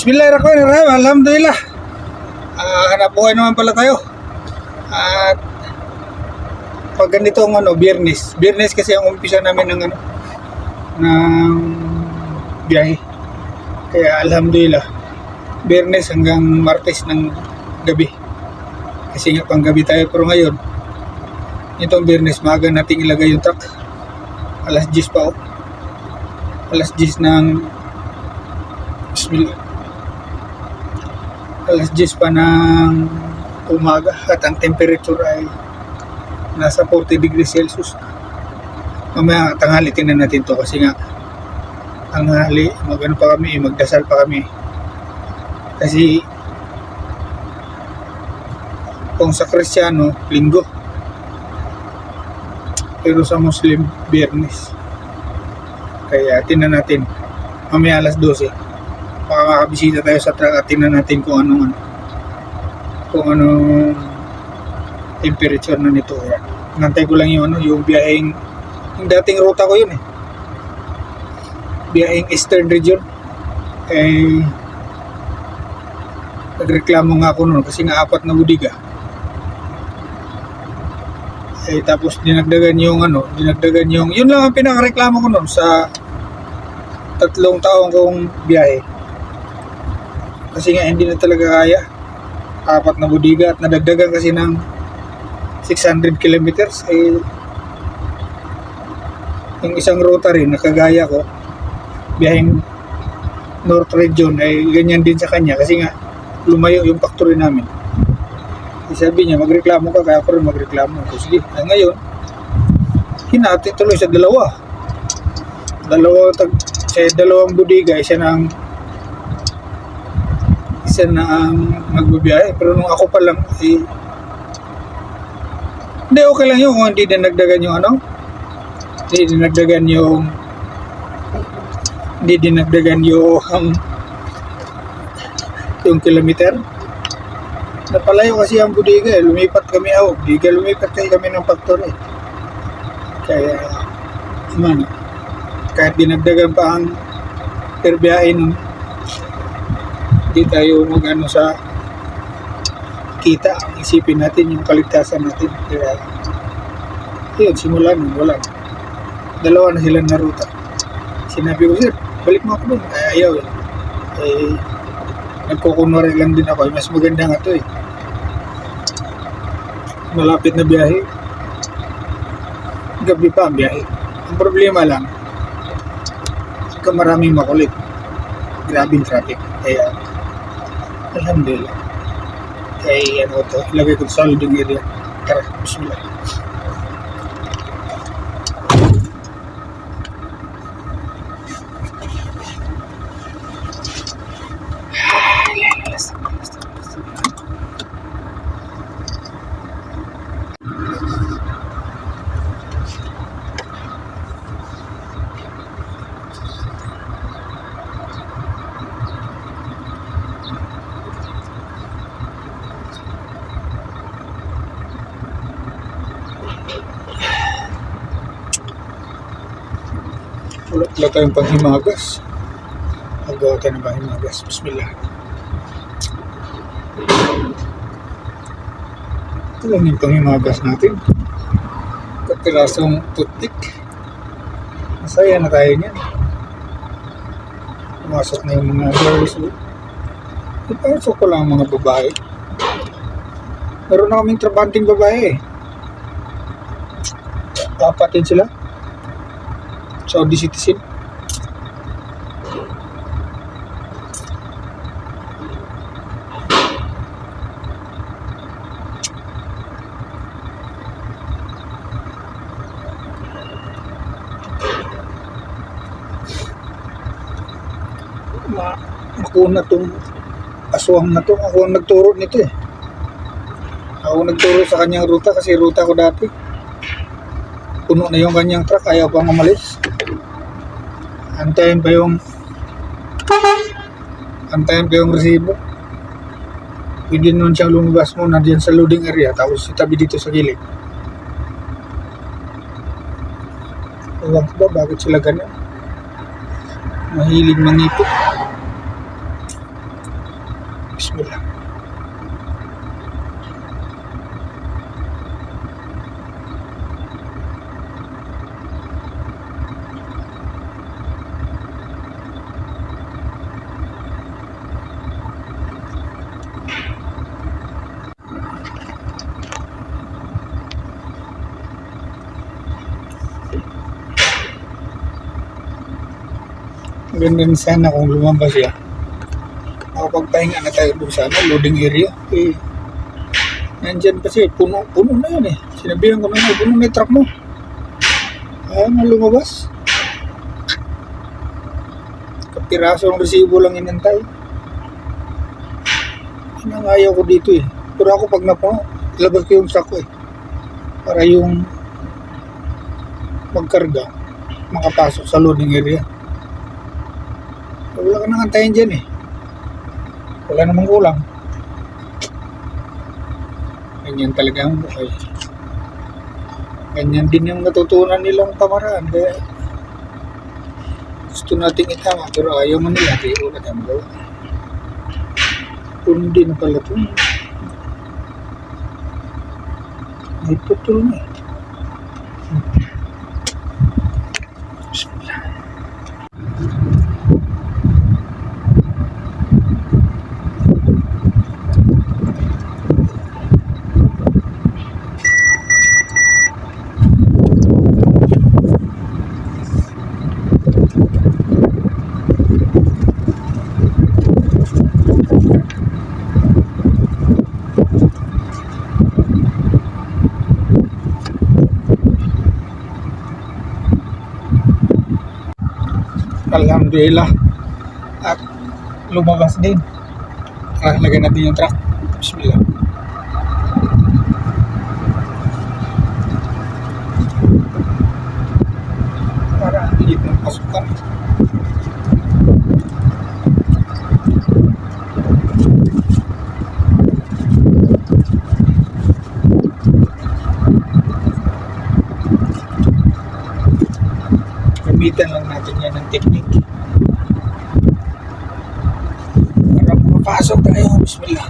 Bismillahirrahmanirrahim. Alhamdulillah. Hanap buhay naman pala tayo. At pag ganito ang Biyernes. Biyernes kasi ang umpisa namin ng ng biyahe. Kaya alhamdulillah. Biyernes hanggang Martes ng gabi. Kasi nga pang gabi tayo, pero ngayon itong Biyernes maaga nating ilagay yung truck. Alas 10 pa Alas 10 ng Bismillah. Alas 10 pa ng umaga at ang temperature ay nasa 40 degrees Celsius. Mamaya tanghali tingnan natin to kasi nga tanghali magano pa kami, magdasal pa kami. Kasi kung sa Kristiyano, Linggo. Pero sa Muslim, Biyernes. Kaya tingnan natin mamaya alas 12. Baka makabisita tayo sa truck at tingnan natin kung anong temperature na nito. Nantay ko lang yung yung biyaheng, yung dating ruta ko yun biyaheng Eastern Region. Nagreklamo nga ako noon kasi nga 4 na budiga. Tapos dinagdagan yung yun lang ang pinakareklamo ko noon sa 3 taong kong biyahe. Kasi nga hindi na talaga kaya 4 na budiga at nadagdagan kasi ng 600 kilometers. Yung isang ruta rin nakagaya ko biyaheng North Region ay ganyan din sa kanya kasi nga lumayo yung factory namin. Sabi niya magreklamo ka, kaya ako rin magreklamo. Sige, ngayon hinati tuloy sa dalawang budiga, isa na ang magbibiyahe. Pero nung ako pa lang hindi, okay lang yun kung hindi dinagdagan yung kilometer. Napalayo kasi ang budiga, lumipat kami lumipat kami ng factory. Kaya kahit dinagdagan pa ang per biyahe nun, hindi tayo sa kita. Isipin natin yung kaligtasan natin. Kaya yun, simulan wala. 2 na silang na ruta. Sinabi ko, sir, balik mo ako dun. Ayaw nagkukunwari lang din ako. Mas maganda nga to malapit na biyahe, gabi pa ang biyahe. Ang problema lang pagka maraming makulit, grabing traffic. Kaya alhamdulillah, ilagay ko sa loading area. Tara, bismillah. Wala tayong panghimagas. Magawa tayo ng panghimagas. Bismillah. Ito lang yung panghimagas natin. Kapirasong toothpick. Masaya na tayo niyan. Pumasok na yung mga girls. Ipasok ko lang mga babae. Meron na kaming trabanting babae. 4 din sila. Saudi citizen. Makuna tong aswang na to. Ako ang nagturo nito Ako nagturo sa kanyang ruta kasi ruta ko dati. Puno na yung kanyang truck, ayaw pang umalis. Antayin pa yung resibo. Pwede nun siyang lumabas muna dyan sa loading area, tapos itabi dito sa gilid. Ewan ko ba bakit sila ganun? Mahilig mangipit. Bismillah. Ganun sana kung lumabas siya. Makapagpahinga na tayo doon sa loading area. Eh, nandyan pa siya. Puno na yun eh. Sinabihan ko na puno na yung truck mo. Ayaw na lumabas. Kapirasong resibo lang inantay. Yun ang ayaw ko dito eh. Pero ako pag napuno, labas ko yung truck ko eh. Para yung magkarga, makapasok sa loading area. Wala ka nang antayin dyan eh. Wala namang kulang. Ganyan talaga ang buhay. Ganyan din yung natutunan nilang pamaraan. Kaya gusto nating itama pero ayaw man nila. Kaya wala tayong gawa. Kundi na pala ito. May putol na eh. Alhamdulillah. At lumabas din. Lagay natin yung truck. Bismillah. Para hindi ng pasukan. Gamitan lang natin yan ng technique para mapasok tayo. Bismillah.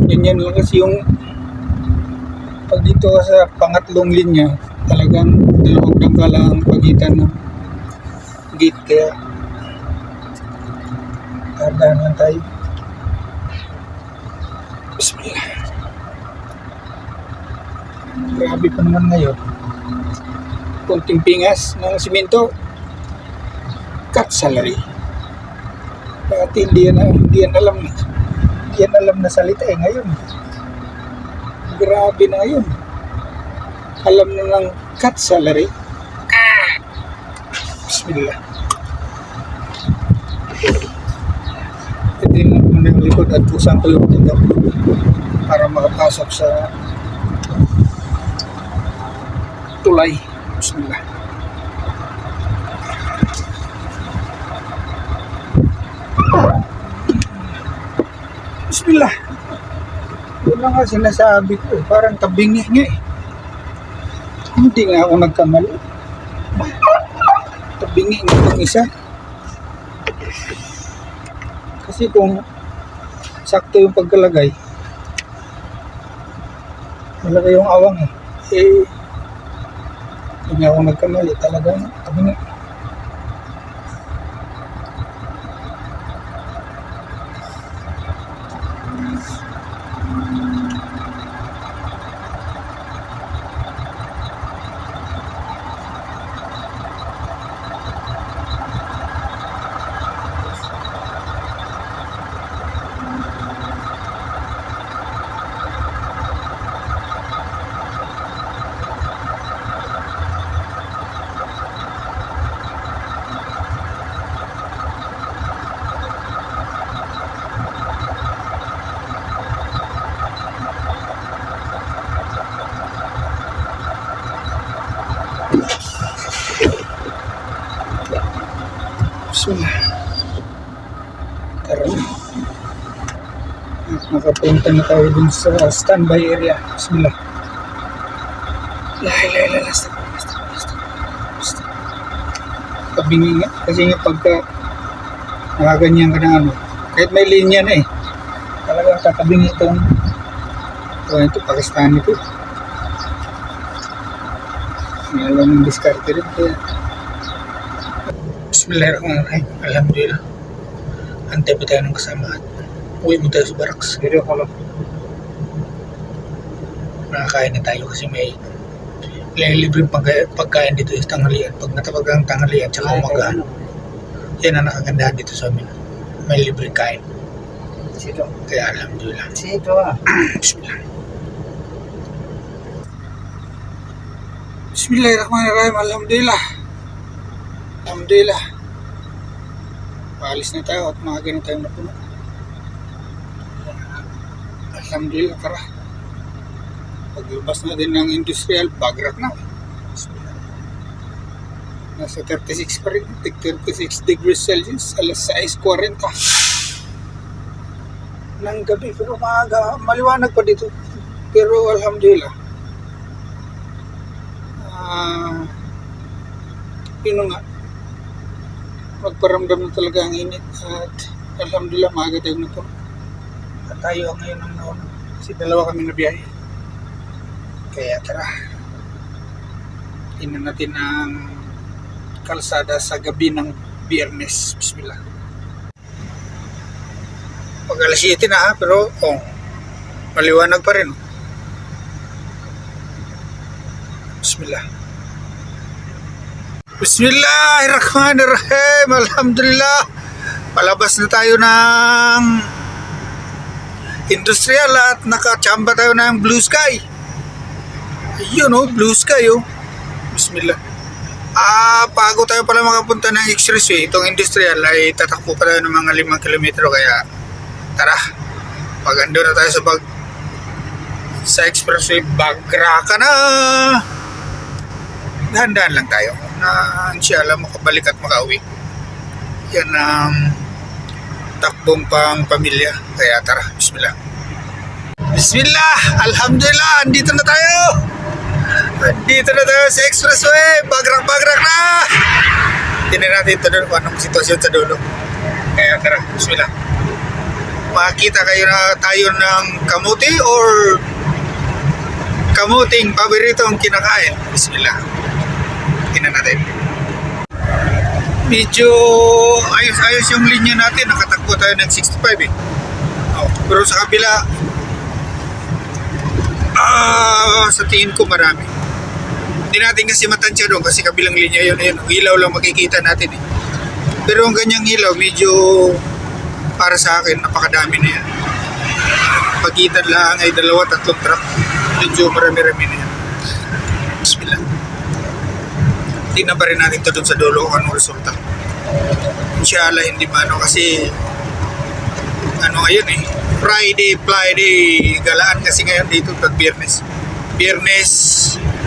Ganyan lang kasi yung pag dito sa pangatlong linya, talagang dalawang dangkal ang pagitan ng gate, kaya dahan-dahan tayo. Bismillah. Grabe pa naman ngayon. Konting pingas ng simento, cut salary. Dati hindi yan alam na salita eh. Ngayon, grabe na ngayon. Alam na ng cut salary. Bismillah. Titignan ko muna yung likod at pusang ko yung dito para makapasok sa tulay. Bismillah. Bismillah. Yun lang nga sinasabi ko eh. Parang tabingi nga eh. Hindi nga ako nagkamali. Tabingi nga itong isa. Kasi kung sakto yung pagkalagay, malagay yung awang eh. Hindi nga ako nagkamali talaga. Tabingi. Bismillah. Tara na. At nakapunta na tayo dun sa standby area. Bismillah. Last. Tabingi nga. Kasi nga pagka nakaganyan ka na ano, kahit may linya na eh, talagang kakabingi itong ito, Pakistan ito. Alam ng diskarte rin kaya. Bismillahirrahmanirrahim. Alhamdulillah. Antay pa tayo ng kasama at uwi mo tayo sa barracks. Pero ako nakakain na tayo kasi may libreng pagkain dito sa tanghalian. Pag natapag ang tanghalian tsaka umaga, yan ang nakagandahan dito sa amin. May libreng kain. Sito. Kaya alhamdulillah. Sito Bismillah. Bismillahirrahmanirrahim. Alhamdulillah. Paalis na tayo at maaga na tayo napuno. Alhamdulillah, tara. Paglabas na din ng industrial, bagrak na. Nasa 36 pa rin, 36 degrees Celsius, alas 6:40 ng gabi. Pero maaga, maliwanag pa dito. Pero alhamdulillah. Yun nga. Magparamdam na talaga ang init at alhamdulillah maaga tayo na to at tayo ngayon ang nauna kasi dalawa kami na biyahe kaya tara tingnan natin ang kalsada sa gabi ng Biyernes. Bismillah. Pag alas 7 na ha, pero maliwanag pa rin. Bismillah. Bismillahirrahmanirrahim. Alhamdulillah. Palabas na tayo ng industrial at nakachamba tayo ng blue sky. Ayun blue sky Bismillah. Bago tayo pala makapunta ng expressway, itong industrial ay tatakbo pa tayo ng mga 5 kilometro kaya tara. Pag ando na tayo sa expressway, bagra ka na. Dahan-dahan lang tayo na inshallah makabalik at makauwi. Yan ang takbong pang pamilya. Kaya tara, bismillah. Bismillah, alhamdulillah, andito na tayo. Andito na tayo sa expressway. Bagrak na. Tingnan natin ito doon kung anong sitwasyon sa dulo. Kaya tara, bismillah. Makakita kayo na tayo ng kamuti or kamuting paboritong kinakain. Bismillah. Tingnan natin. Medyo ayos yung linya natin. Nakatakbo tayo ng 65 pero sa kabila sa tingin ko marami. Hindi natin kasi matansya doon kasi kabilang linya yun. Ilaw lang makikita natin Pero ang ganyang ilaw medyo para sa akin, napakadami na yan. Pagitan lang ay 2-3 truck. Medyo marami-rami na yan. Bismillah. Tingnan pa rin natin ito dun sa dulo kung anong resulta. Inshallah, hindi mano kasi ano ngayon Friday, galaan kasi ngayon dito pag Biyernes. Biyernes,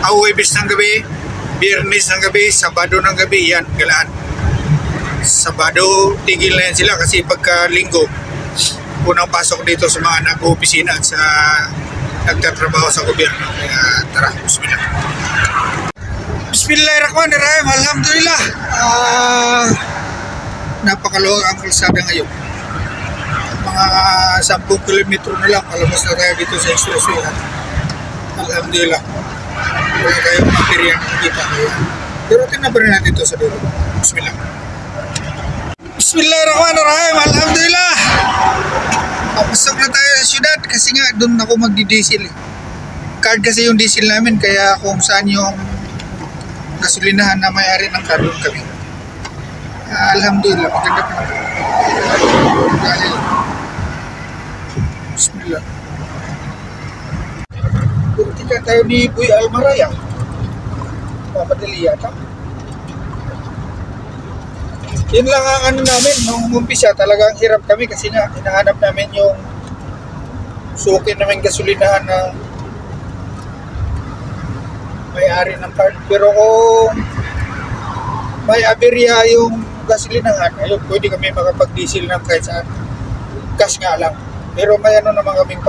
Huwebes ng gabi, Biyernes ng gabi, Sabado ng gabi, yan, galaan. Sabado, tigil na yan sila kasi pagka linggo, unang pasok dito sa mga nag-opisina at sa nagtatrabaho sa gobyerno. Kaya tara, bismillah. Bismillahirrahmanirrahim, alhamdulillah. Napakaluwag ang kalsada ngayon. Mga 10 kilometro na lang, palabas na tayo dito sa expressway. Alhamdulillah. Wala tayong material na nakita. Pero tingnan pa rin natin ito sa dulo. Bismillah. Bismillahirrahmanirrahim, alhamdulillah. Papasok na tayo sa syudad kasi nga doon ako magdi-diesel. Card kasi yung diesel namin, kaya kung saan yung gasolinahan na may-ari ng card, doon kami. Alhamdulillah, maganda pa naman. Dahil, bismillah. Tika tayo ni Boy Almaraya. Papadali yata. Yun lang ang ano namin, nung umpisa talagang hirap kami kasi nga hinahanap namin yung suki namin gasolinahan na may-ari ng card. Pero kung may aberya yung gasolinahan, ayun, pwede kami makapag-diesel ng kahit saan. Cash nga lang. Pero may ano naman kaming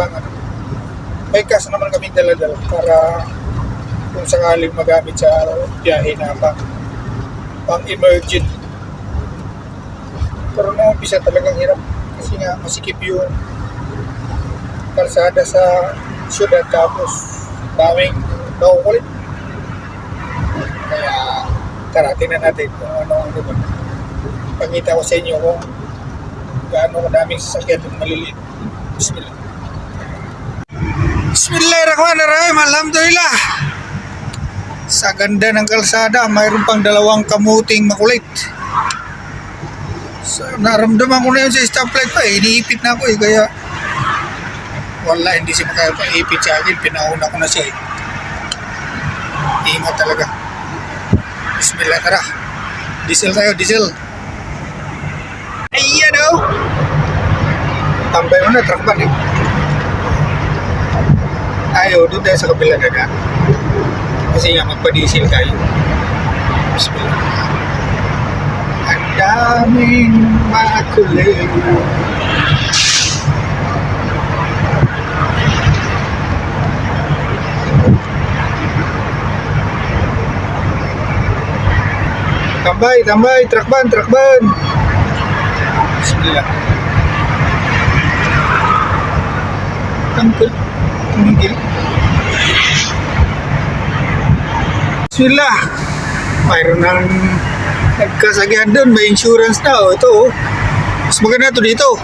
may cash naman kaming dala-dala para kung sakaling magamit sa biyahe na pang-emergent. Pero nung umpisa talagang hirap kasi nga masikip yung kalsada sa syudad tapos daming naukulit. Kaya tara, tingnan natin kung ano ang gawin. Pagkita ko sa inyo kung gaano kadaming sasakyan at maliliit. Bismillah. Bismillahirrahmanirrahim, alhamdulillah. Sa ganda ng kalsada, mayroon pang 2 kamuting makulit. So, naramdaman ko na yun sa stoplight pa iniipit na ako kaya wala, hindi siya makapag-ipit sa akin, pinauna ko na siya Ingat talaga. Bismillah, tara. Diesel tayo, diesel. Ayan tambay mo na, truck ba ayaw, doon tayo sa kabila na kasi nga magpa-diesel tayo. Bismillah. Ang daming makulit. Tambay, truck ban. Bismillah. Tumigil. Bismillah. Mayroon ng nagkasagihan doon, may insurance na. Ito mas maganda to dito.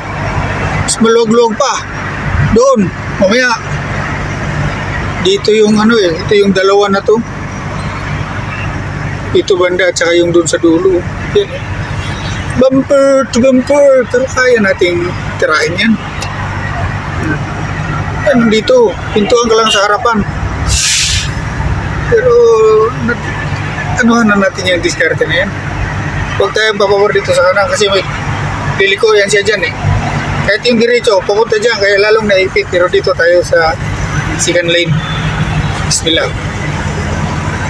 Mas maluwag-luwag pa. Doon, mamaya. Dito yung ito yung dalawa na to. Ito banda at saka yung doon sa dulo. Yan. Bumper to bumper. Pero kaya nating tirahin yan. Yan dito. Pintuan ka lang sa harapan. Pero anuhan na natin yung diskarte na yan. Huwag tayong papawar dito sa kanan kasi may liliko yan siya dyan Kahit yung diretso, pupunta dyan kaya lalong naipit. Pero dito tayo sa second lane. Bismillah.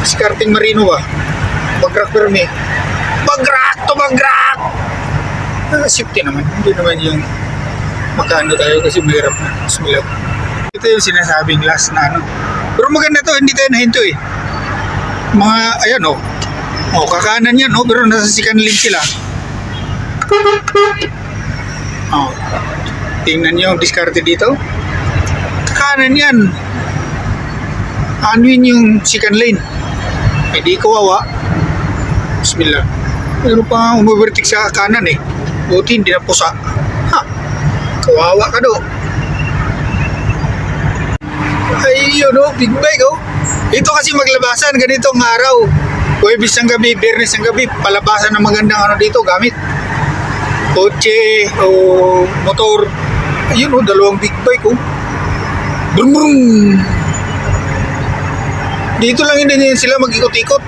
Diskarting marino ba? Bagrak permi. Bagrak! Safety naman. Hindi naman yung makano tayo kasi mahirap na. Bismillah. Ito yung sinasabing last na Pero maganda to, hindi tayo nahinto Mga, ayan kakanan yan pero nasa second lane sila. Tingnan nyo yung diskarte dito. Kakanan yan. Anuin yung second lane. Hindi kawawa. Bismillah. Meron pa umovertake sa kanan Buti hindi na pusa. Kawawa ka Ayun big bike Ito kasi maglabasan ganitong araw. Huwebes ng gabi, Biyernes ng gabi, palabasan ng magandang dito gamit. kotse o motor. Ayun o, dalawang big bike o. Brum brum. Dito lang hindi sila mag-ikot-ikot.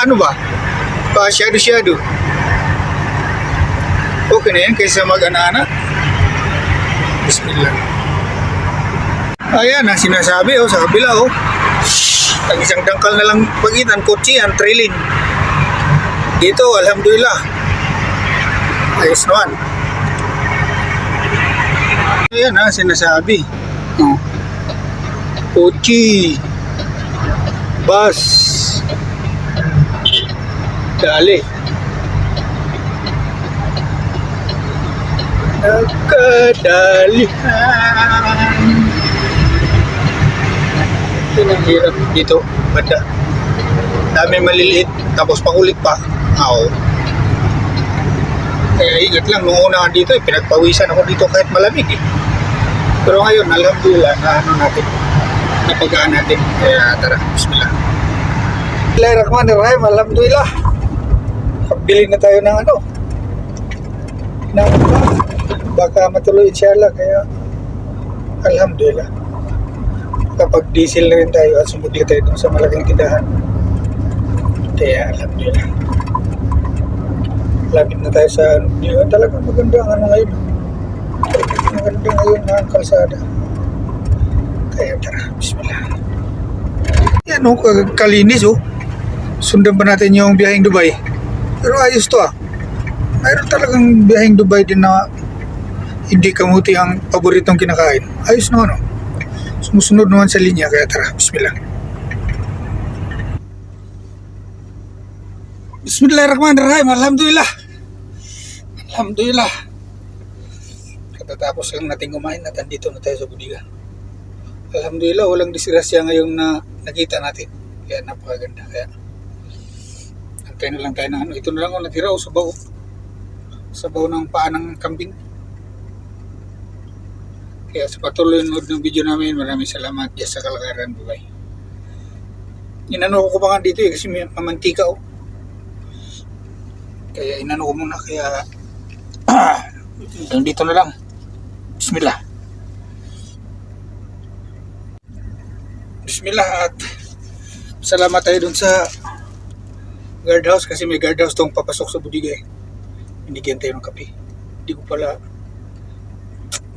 Ano ba? Shadow. Okay na yan kaysa mag-ana-ana. Bismillah. Ayan ang sinasabi sa kabila Ang isang dangkal na lang pagitan, kotse yan, trailing. Dito, alhamdulillah. Ayos naman. Ayan sinasabi. Kotse. Bus. Dali. Nagkadalihan. Ito ang hirap dito, banda. Dami maliliit, tapos pakulit pa. Kaya ingat lang, nung una dito, pinagpawisan ako dito kahit malamig Pero ngayon, alhamdulillah, napagaan natin. Kaya tara, bismillah. Bismillahirrahmanirrahim, alhamdulillah. Bili na tayo ng baka matuloy inshallah, kaya alhamdulillah. Kapag diesel na rin tayo at sumugli tayo dun sa malaking tindahan, kaya alhamdulillah. Lapit na tayo sa talagang maganda ang ngayon. Maganda ngayon ang kalsada. Kaya tara, bismillah. Yan kalinis Sundan pa natin yung biyaheng Dubai. Pero ayos to Mayroon talagang biyaheng Dubai din na hindi kamuti ang paboritong kinakain. Ayos naman Sumusunod naman sa linya, kaya tara, bismillah. Bismillahirrahmanirrahim, alhamdulillah. Alhamdulillah. Katatapos lang natin kumain at andito na tayo sa budiga. Alhamdulillah, walang disgrasya ngayong na nakita natin. Kaya napakaganda. Kaya antay na lang tayo ng ito na lang natira sabaw. Sabaw ng paa ng kambing. Kaya sa patuloy ng video namin, maraming salamat. Yes, sa kalakaran. Bye-bye. Inano ko pa nga dito kasi may mamantika Kaya inano ko muna. Kaya dito na lang. Bismillah. Bismillah at salamat tayo dun sa guardhouse kasi may guardhouse tong papasok sa budiga Binigyan tayo ng kape. Hindi ko pala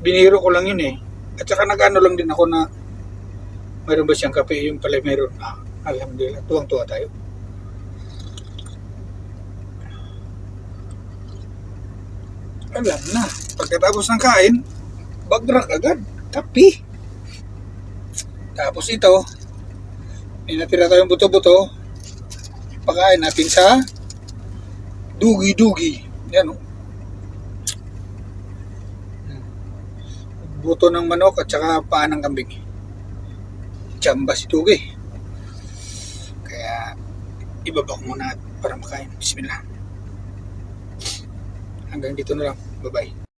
biniro ko lang yun At saka nag-ano lang din ako na mayroon ba siyang kape, yung pala mayroon. Alhamdulillah, tuwang-tuwa tayo. Alam na, pagkatapos ng kain, bagrak agad, kape. Tapos ito, may natira tayong buto-buto, pakain natin sa dugi-dugi. Yan buto ng manok at saka paa ng kambing. Chamba si Tugi. Kaya ibaba ko muna para makain. Bismillah. Hanggang dito na lang. Bye-bye.